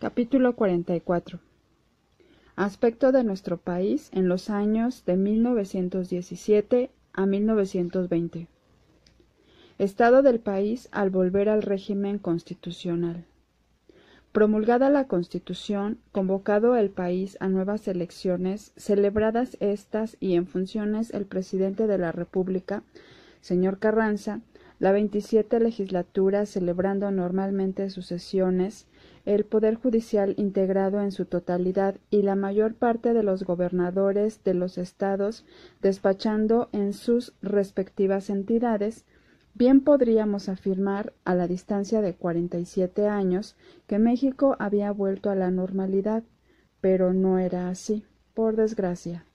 Capítulo 44. Aspecto de nuestro país en los años de 1917 a 1920. Estado del país al volver al régimen constitucional. Promulgada la Constitución, convocado el país a nuevas elecciones, celebradas estas y en funciones el presidente de la República, señor Carranza, la 27 legislatura celebrando normalmente sus sesiones, el Poder Judicial integrado en su totalidad y la mayor parte de los gobernadores de los estados despachando en sus respectivas entidades, bien podríamos afirmar, a la distancia de 47 años, que México había vuelto a la normalidad, pero no era así, por desgracia.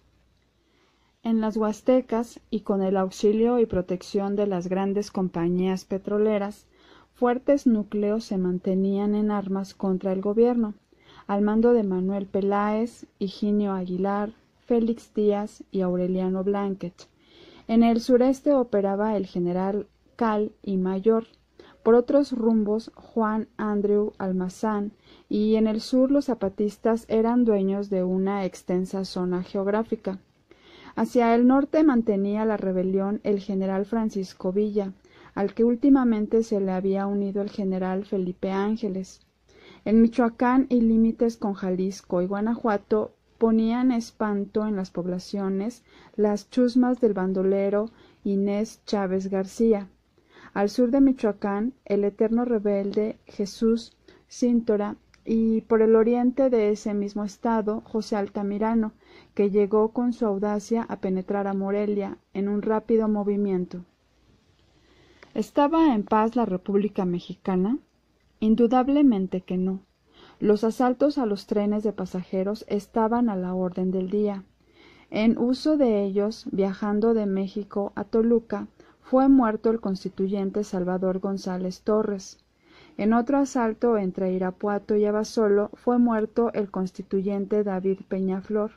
En las Huastecas, y con el auxilio y protección de las grandes compañías petroleras, fuertes núcleos se mantenían en armas contra el gobierno, al mando de Manuel Peláez, Higinio Aguilar, Félix Díaz y Aureliano Blanquet. En el sureste operaba el general Cal y Mayor, por otros rumbos Juan Andreu Almazán, y en el sur los zapatistas eran dueños de una extensa zona geográfica. Hacia el norte mantenía la rebelión el general Francisco Villa, al que últimamente se le había unido el general Felipe Ángeles. En Michoacán y límites con Jalisco y Guanajuato ponían espanto en las poblaciones las chusmas del bandolero Inés Chávez García. Al sur de Michoacán, el eterno rebelde Jesús Cíntora, y por el oriente de ese mismo estado, José Altamirano, que llegó con su audacia a penetrar a Morelia en un rápido movimiento. ¿Estaba en paz la República Mexicana? Indudablemente que no. Los asaltos a los trenes de pasajeros estaban a la orden del día. En uso de ellos, viajando de México a Toluca, fue muerto el constituyente Salvador González Torres. En otro asalto entre Irapuato y Abasolo fue muerto el constituyente David Peñaflor.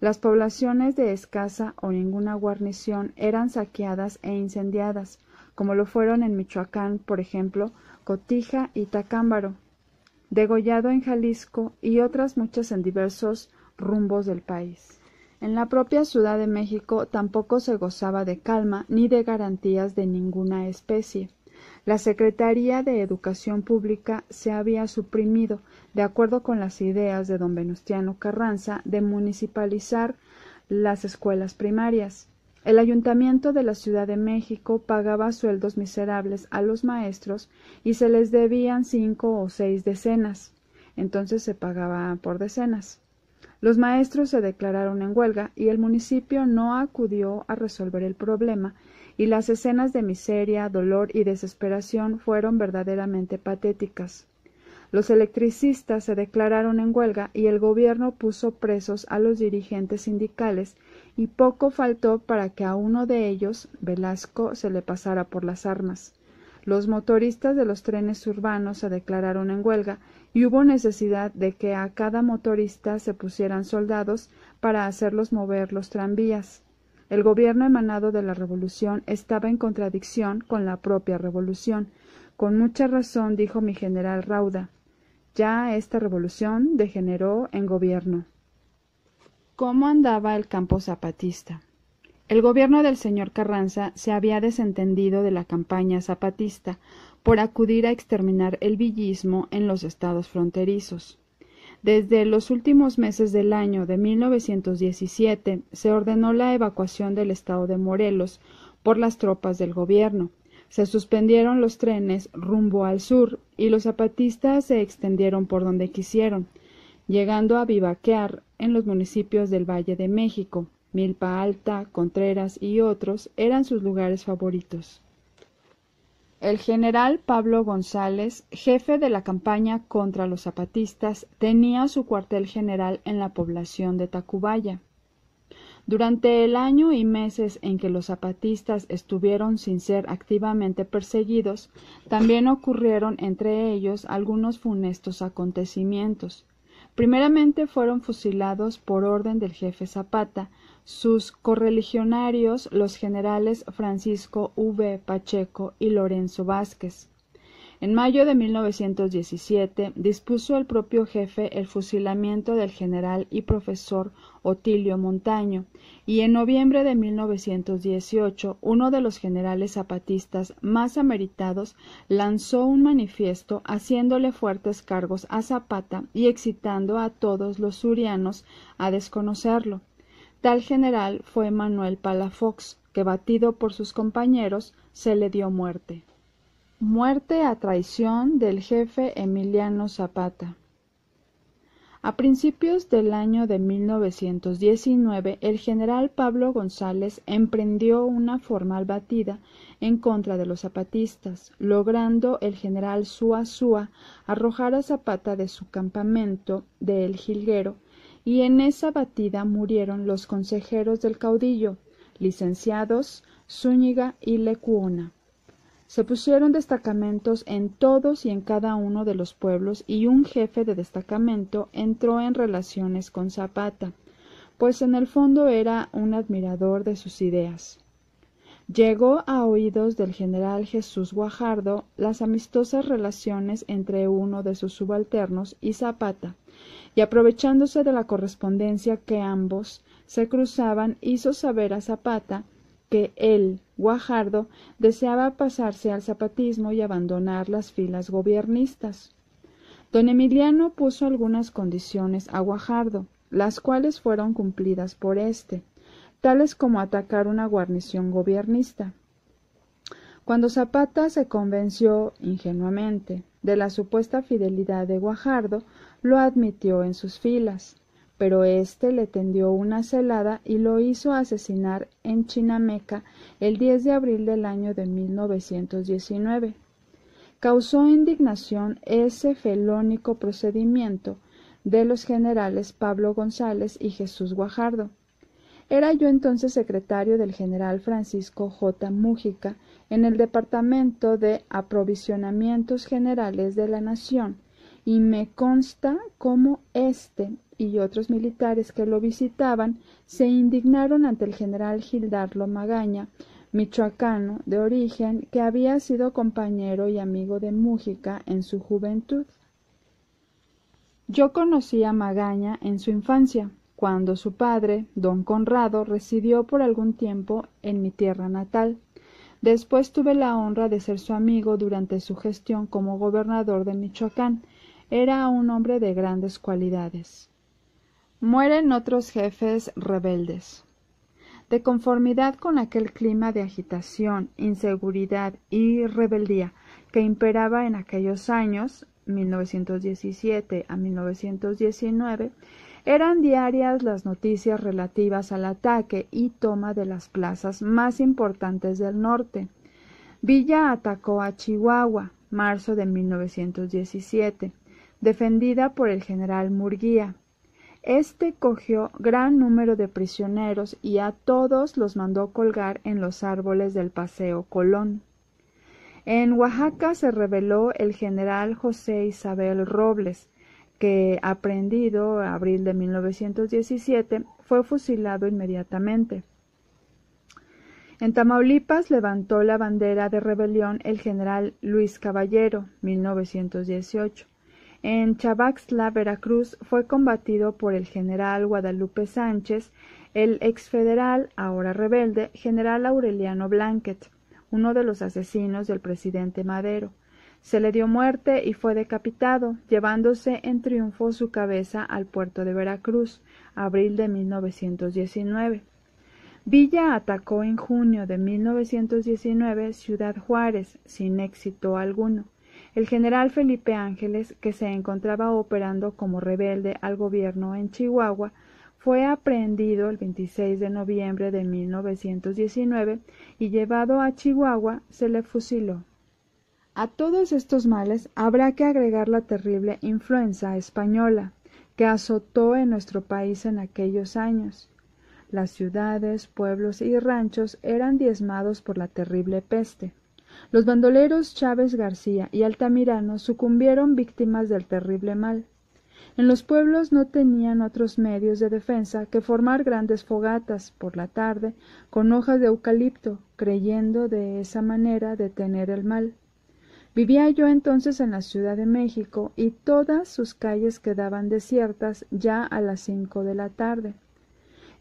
Las poblaciones de escasa o ninguna guarnición eran saqueadas e incendiadas, como lo fueron en Michoacán, por ejemplo, Cotija y Tacámbaro, degollado en Jalisco y otras muchas en diversos rumbos del país. En la propia Ciudad de México tampoco se gozaba de calma ni de garantías de ninguna especie. La Secretaría de Educación Pública se había suprimido, de acuerdo con las ideas de don Venustiano Carranza, de municipalizar las escuelas primarias. El Ayuntamiento de la Ciudad de México pagaba sueldos miserables a los maestros y se les debían 5 o 6 decenas. Entonces se pagaba por decenas. Los maestros se declararon en huelga y el municipio no acudió a resolver el problema, y las escenas de miseria, dolor y desesperación fueron verdaderamente patéticas. Los electricistas se declararon en huelga y el gobierno puso presos a los dirigentes sindicales, y poco faltó para que a uno de ellos, Velasco, se le pasara por las armas. Los motoristas de los trenes urbanos se declararon en huelga y hubo necesidad de que a cada motorista se pusieran soldados para hacerlos mover los tranvías. El gobierno emanado de la revolución estaba en contradicción con la propia revolución. Con mucha razón dijo mi general Rauda: ya esta revolución degeneró en gobierno. ¿Cómo andaba el campo zapatista? El gobierno del señor Carranza se había desentendido de la campaña zapatista por acudir a exterminar el villismo en los estados fronterizos. Desde los últimos meses del año de 1917 se ordenó la evacuación del estado de Morelos por las tropas del gobierno. Se suspendieron los trenes rumbo al sur y los zapatistas se extendieron por donde quisieron, llegando a vivaquear en los municipios del Valle de México. Milpa Alta, Contreras y otros eran sus lugares favoritos. El general Pablo González, jefe de la campaña contra los zapatistas, tenía su cuartel general en la población de Tacubaya. Durante el año y meses en que los zapatistas estuvieron sin ser activamente perseguidos, también ocurrieron entre ellos algunos funestos acontecimientos. Primeramente fueron fusilados por orden del jefe Zapata sus correligionarios, los generales Francisco V. Pacheco y Lorenzo Vázquez. En mayo de 1917 dispuso el propio jefe el fusilamiento del general y profesor Otilio Montaño, y en noviembre de 1918 uno de los generales zapatistas más ameritados lanzó un manifiesto haciéndole fuertes cargos a Zapata y excitando a todos los surianos a desconocerlo. Tal general fue Manuel Palafox, que batido por sus compañeros se le dio muerte. Muerte a traición del jefe Emiliano Zapata. A principios del año de 1919, el general Pablo González emprendió una formal batida en contra de los zapatistas, logrando el general Zuazua arrojar a Zapata de su campamento de El Jilguero, y en esa batida murieron los consejeros del caudillo, licenciados Zúñiga y Lecuona. Se pusieron destacamentos en todos y en cada uno de los pueblos, y un jefe de destacamento entró en relaciones con Zapata, pues en el fondo era un admirador de sus ideas. Llegó a oídos del general Jesús Guajardo las amistosas relaciones entre uno de sus subalternos y Zapata, y aprovechándose de la correspondencia que ambos se cruzaban, hizo saber a Zapata que él, Guajardo, deseaba pasarse al zapatismo y abandonar las filas gobiernistas. Don Emiliano puso algunas condiciones a Guajardo, las cuales fueron cumplidas por éste, tales como atacar una guarnición gobiernista. Cuando Zapata se convenció ingenuamente de la supuesta fidelidad de Guajardo, lo admitió en sus filas, pero éste le tendió una celada y lo hizo asesinar en Chinameca el 10 de abril del año de 1919. Causó indignación ese felónico procedimiento de los generales Pablo González y Jesús Guajardo. Era yo entonces secretario del general Francisco J. Mújica en el Departamento de Aprovisionamientos Generales de la Nación, y me consta cómo éste y otros militares que lo visitaban se indignaron ante el general Gildardo Magaña, michoacano de origen, que había sido compañero y amigo de Mújica en su juventud. Yo conocí a Magaña en su infancia, cuando su padre, don Conrado, residió por algún tiempo en mi tierra natal. Después tuve la honra de ser su amigo durante su gestión como gobernador de Michoacán. Era un hombre de grandes cualidades. Mueren otros jefes rebeldes. De conformidad con aquel clima de agitación, inseguridad y rebeldía que imperaba en aquellos años, 1917 a 1919, eran diarias las noticias relativas al ataque y toma de las plazas más importantes del norte. Villa atacó a Chihuahua, marzo de 1917, defendida por el general Murguía. Este cogió gran número de prisioneros y a todos los mandó colgar en los árboles del Paseo Colón. En Oaxaca se rebeló el general José Isabel Robles, que, aprehendido en abril de 1917, fue fusilado inmediatamente. En Tamaulipas levantó la bandera de rebelión el general Luis Caballero, 1918. En Chavaxtla, Veracruz, fue combatido por el general Guadalupe Sánchez, el exfederal, ahora rebelde, general Aureliano Blanquet, uno de los asesinos del presidente Madero. Se le dio muerte y fue decapitado, llevándose en triunfo su cabeza al puerto de Veracruz, abril de 1919. Villa atacó en junio de 1919 Ciudad Juárez, sin éxito alguno. El general Felipe Ángeles, que se encontraba operando como rebelde al gobierno en Chihuahua, fue aprehendido el 26 de noviembre de 1919 y llevado a Chihuahua se le fusiló. A todos estos males habrá que agregar la terrible influenza española que azotó en nuestro país en aquellos años. Las ciudades, pueblos y ranchos eran diezmados por la terrible peste. Los bandoleros Chávez García y Altamirano sucumbieron víctimas del terrible mal. En los pueblos no tenían otros medios de defensa que formar grandes fogatas por la tarde con hojas de eucalipto, creyendo de esa manera detener el mal. Vivía yo entonces en la Ciudad de México y todas sus calles quedaban desiertas ya a las 5 de la tarde.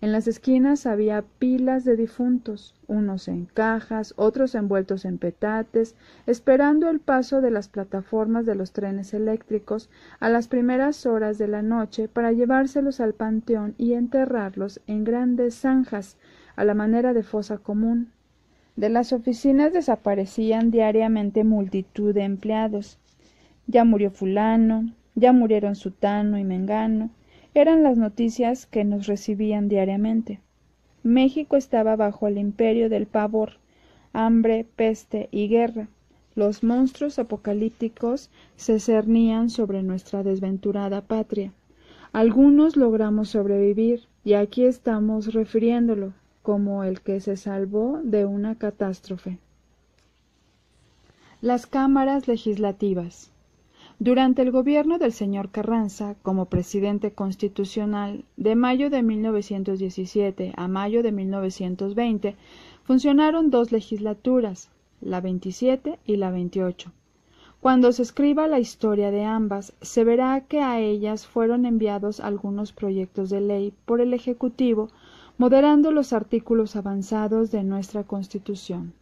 En las esquinas había pilas de difuntos, unos en cajas, otros envueltos en petates, esperando el paso de las plataformas de los trenes eléctricos a las primeras horas de la noche para llevárselos al panteón y enterrarlos en grandes zanjas, a la manera de fosa común. De las oficinas desaparecían diariamente multitud de empleados. Ya murió fulano, ya murieron sutano y mengano. Eran las noticias que nos recibían diariamente. México estaba bajo el imperio del pavor, hambre, peste y guerra. Los monstruos apocalípticos se cernían sobre nuestra desventurada patria. Algunos logramos sobrevivir, y aquí estamos refiriéndolo, como el que se salvó de una catástrofe. Las cámaras legislativas. Durante el gobierno del señor Carranza, como presidente constitucional, de mayo de 1917 a mayo de 1920, funcionaron dos legislaturas, la 27 y la 28. Cuando se escriba la historia de ambas, se verá que a ellas fueron enviados algunos proyectos de ley por el Ejecutivo, moderando los artículos avanzados de nuestra Constitución.